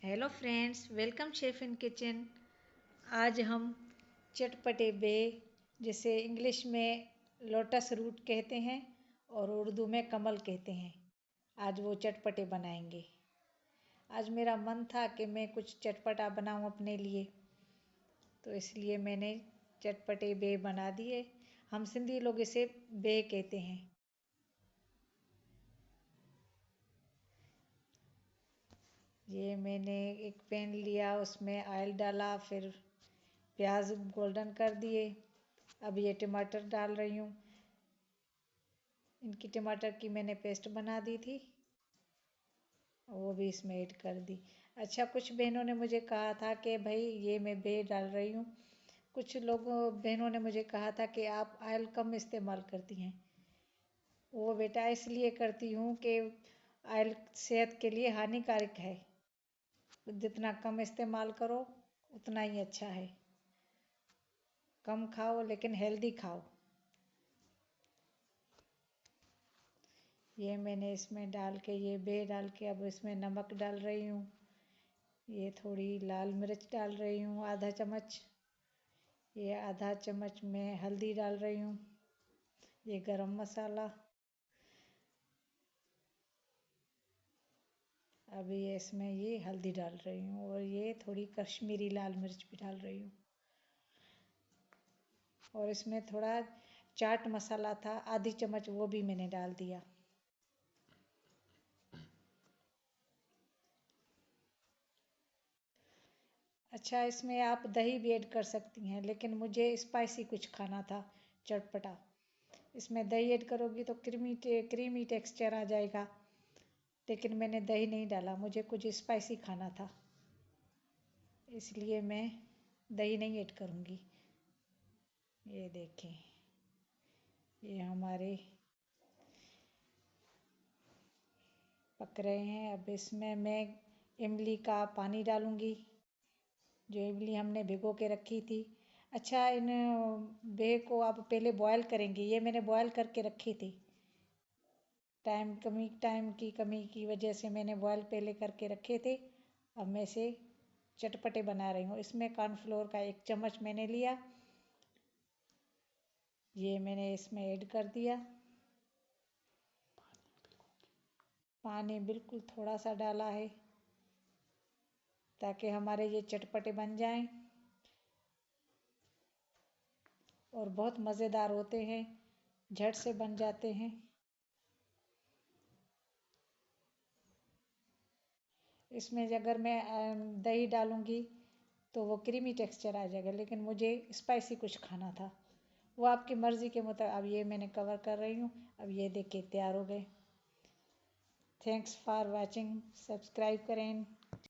Hello friends, welcome chef in kitchen. आज हम चटपटे बे, जिसे इंग्लिश में लोटस रूट कहते हैं और उर्दू में कमल कहते हैं, आज वो चटपटे बनाएंगे। आज मेरा मन था कि मैं कुछ चटपटा बनाऊं अपने लिए, तो इसलिए मैंने चटपटे बे बना दिए। हम सिंधी लोग इसे बे कहते हैं। ये मैंने एक पैन लिया, उसमें ऑयल डाला, फिर प्याज गोल्डन कर दिए। अब ये टमाटर डाल रही हूँ। इनकी टमाटर की मैंने पेस्ट बना दी थी, वो भी इसमें ऐड कर दी। अच्छा, कुछ बहनों ने मुझे कहा था कि भाई ये मैं बे डाल रही हूँ। कुछ लोगों बहनों ने मुझे कहा था कि आप ऑयल कम इस्तेमाल करती हैं। वो बेटा इसलिए करती हूँ कि ऑयल सेहत के लिए हानिकारक है। जितना कम इस्तेमाल करो उतना ही अच्छा है। कम खाओ लेकिन हेल्दी खाओ। ये मैंने इसमें डाल के, ये बे डाल के, अब इसमें नमक डाल रही हूँ। ये थोड़ी लाल मिर्च डाल रही हूँ, आधा चम्मच। ये आधा चम्मच में हल्दी डाल रही हूँ। ये गरम मसाला। अभी ये इसमें ये हल्दी डाल रही हूँ और ये थोड़ी कश्मीरी लाल मिर्च भी डाल रही हूँ। और इसमें थोड़ा चाट मसाला था, आधी चम्मच, वो भी मैंने डाल दिया। अच्छा, इसमें आप दही भी ऐड कर सकती हैं, लेकिन मुझे स्पाइसी कुछ खाना था, चटपटा। इसमें दही ऐड करोगी तो क्रीमी टेक्सचर आ जाएगा, लेकिन मैंने दही नहीं डाला, मुझे कुछ स्पाइसी खाना था, इसलिए मैं दही नहीं ऐड करूँगी। ये देखें, ये हमारे पक रहे हैं। अब इसमें मैं इमली का पानी डालूँगी, जो इमली हमने भिगो के रखी थी। अच्छा, इन बे को आप पहले बॉयल करेंगे। ये मैंने बॉयल करके रखी थी। टाइम की कमी की वजह से मैंने बॉयल पहले करके रखे थे। अब मैं इसे चटपटे बना रही हूँ। इसमें कॉर्नफ्लोर का 1 चम्मच मैंने लिया, ये मैंने इसमें ऐड कर दिया। पानी बिल्कुल थोड़ा सा डाला है, ताकि हमारे ये चटपटे बन जाएं और बहुत मज़ेदार होते हैं, झट से बन जाते हैं। इसमें अगर मैं दही डालूँगी तो वो क्रीमी टेक्सचर आ जाएगा, लेकिन मुझे स्पाइसी कुछ खाना था। वो आपकी मर्ज़ी के मुताबिक। अब ये मैंने कवर कर रही हूँ। अब ये देखिए तैयार हो गए। Thanks for watching. सब्सक्राइब करें।